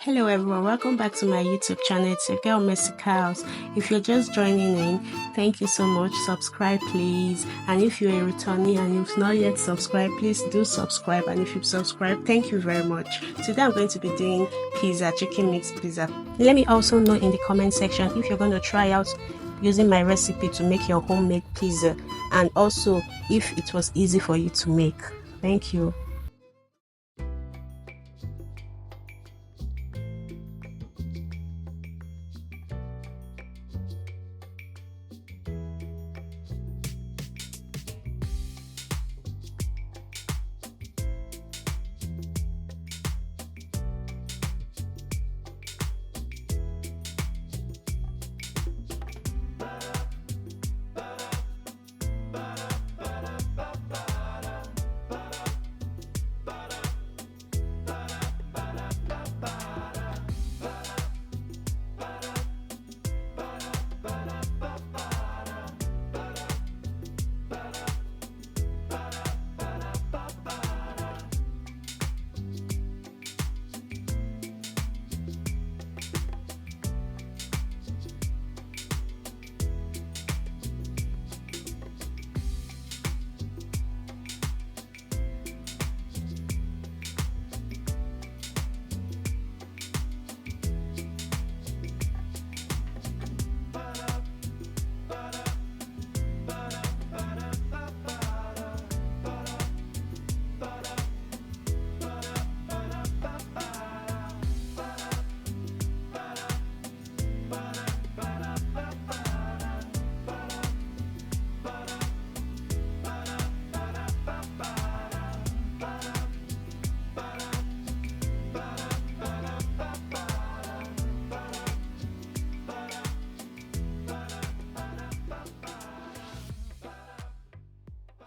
Hello everyone, welcome back to my YouTube channel. It's your girl MercyCarls. If you're just joining in, thank you so much. Subscribe please, and if you're a returnee and you've not yet subscribed, please do subscribe, and if you've subscribed, thank you very much. Today I'm going to be doing pizza, chicken mix pizza. Let me also know in the comment section if you're going to try out using my recipe to make your homemade pizza, and also if it was easy for you to make. Thank you.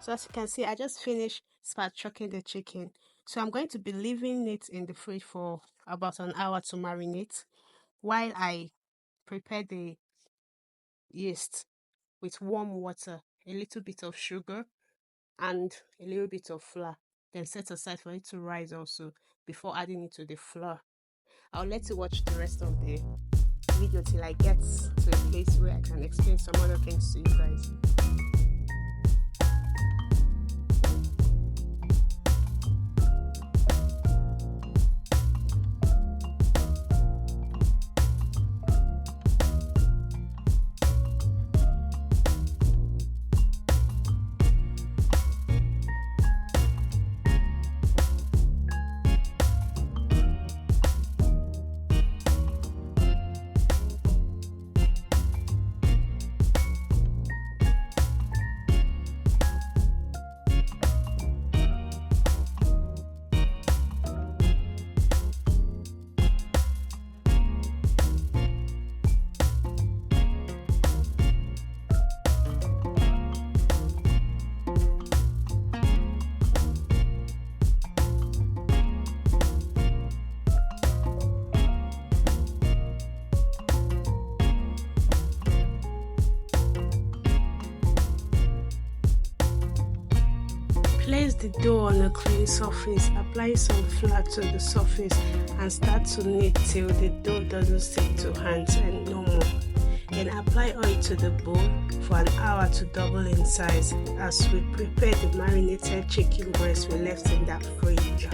So as you can see, I just finished spatchcocking the chicken. So I'm going to be leaving it in the fridge for about an hour to marinate while I prepare the yeast with warm water, a little bit of sugar, and a little bit of flour. Then set aside for it to rise also before adding it to the flour. I'll let you watch the rest of the video till I get to a place where I can explain some other things to you guys. Place the dough on a clean surface, apply some flour to the surface and start to knead till the dough doesn't stick to hands and no more. Then apply oil to the bowl for an hour to double in size as we prepare the marinated chicken breast we left in that fridge.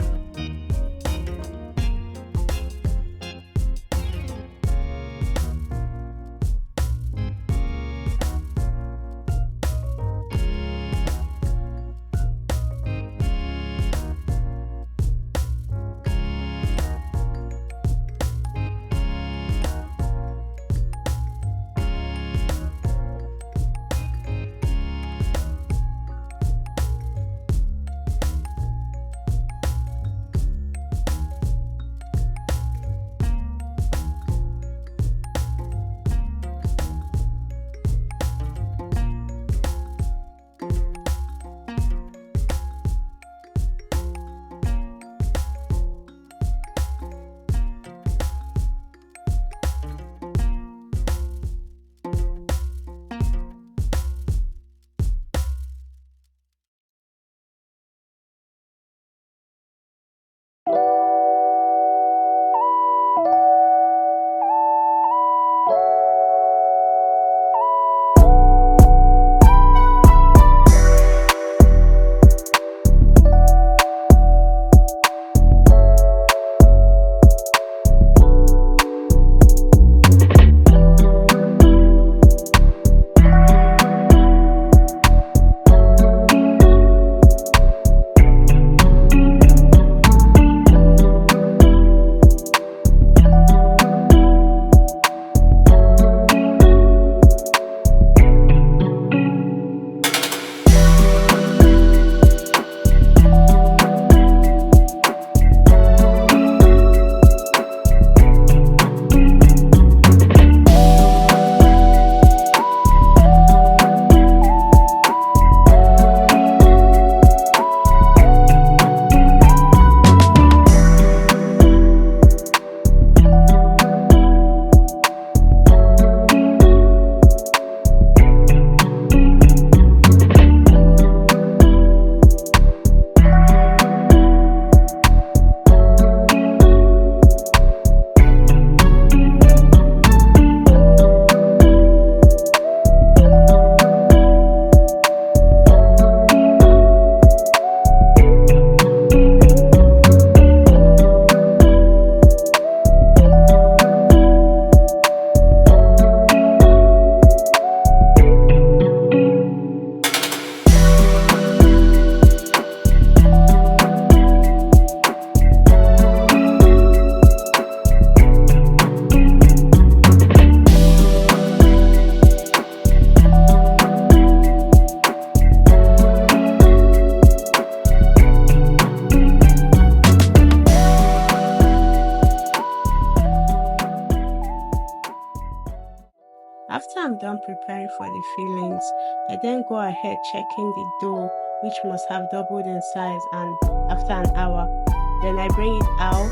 After I'm done preparing for the fillings, I then go ahead checking the dough, which must have doubled in size, and after an hour, then I bring it out,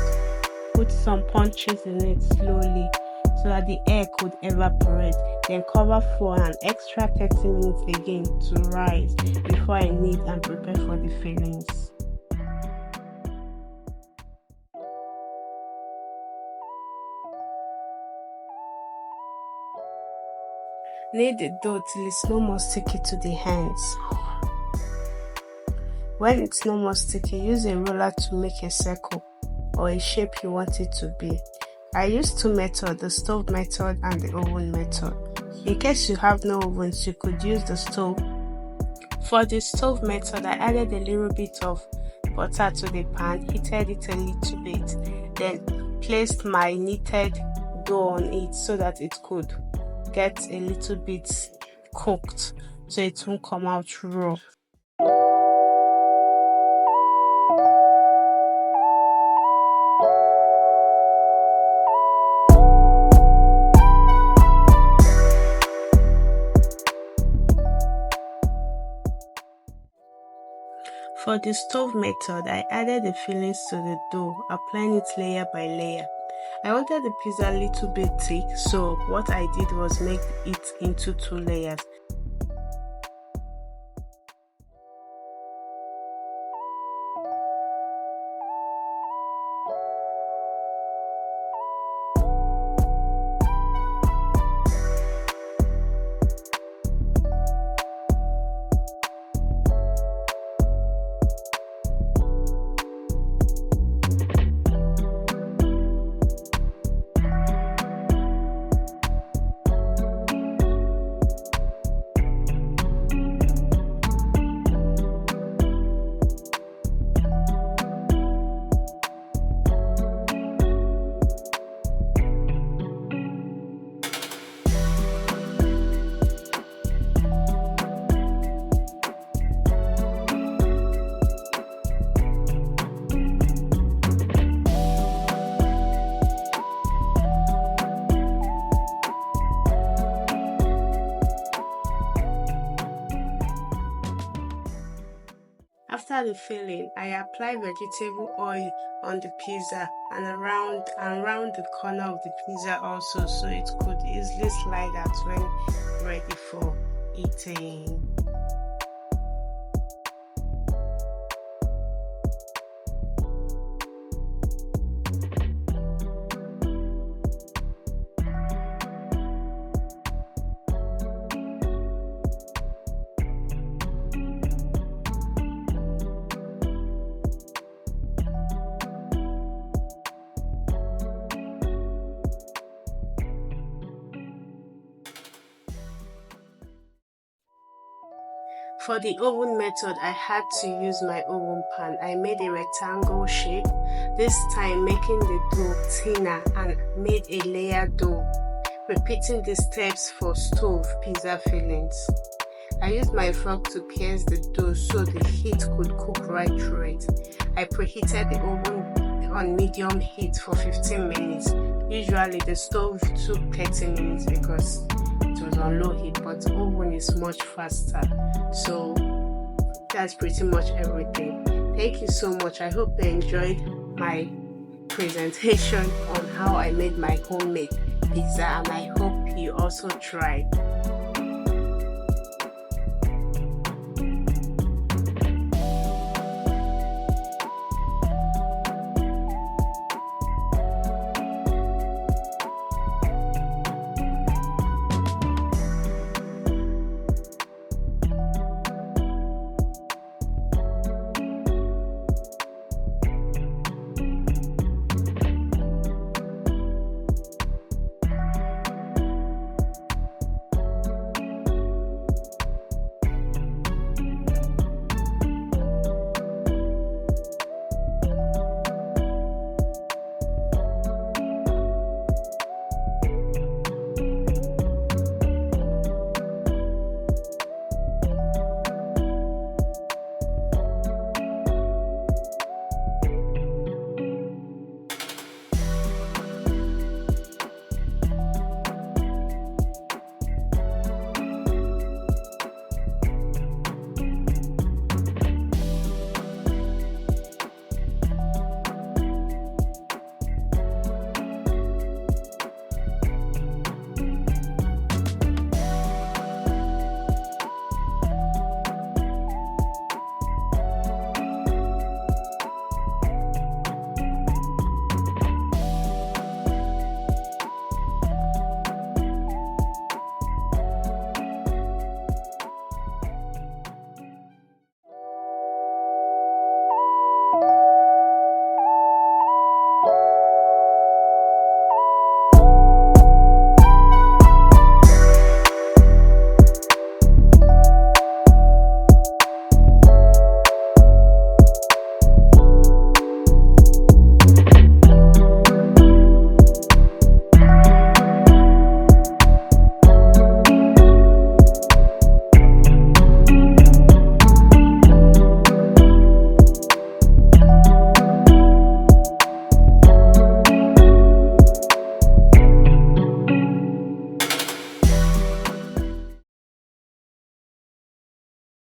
put some punches in it slowly so that the air could evaporate, then cover for an extra 30 minutes again to rise before I knead and prepare for the fillings. Knead the dough till it's no more sticky to the hands. When it's no more sticky, use a roller to make a circle or a shape you want it to be. I use two methods, the stove method and the oven method. In case you have no ovens, you could use the stove. For the stove method, I added a little bit of butter to the pan, heated it a little bit, then placed my kneaded dough on it so that it could get a little bit cooked so it won't come out raw. For the stove method, I added the fillings to the dough, applying it layer by layer. I wanted the pizza a little bit thick, so what I did was make it into 2 layers. After the filling, I apply vegetable oil on the pizza and around the corner of the pizza also, so it could easily slide out when ready for eating. For the oven method, I had to use my oven pan. I made a rectangle shape, this time making the dough thinner and made a layered dough, repeating the steps for stove pizza fillings. I used my fork to pierce the dough so the heat could cook right through it. I preheated the oven on medium heat for 15 minutes. Usually the stove took 30 minutes because it was on low heat, but the oven is much faster. So that's pretty much everything. Thank you so much. I hope you enjoyed my presentation on how I made my homemade pizza, and I hope you also try.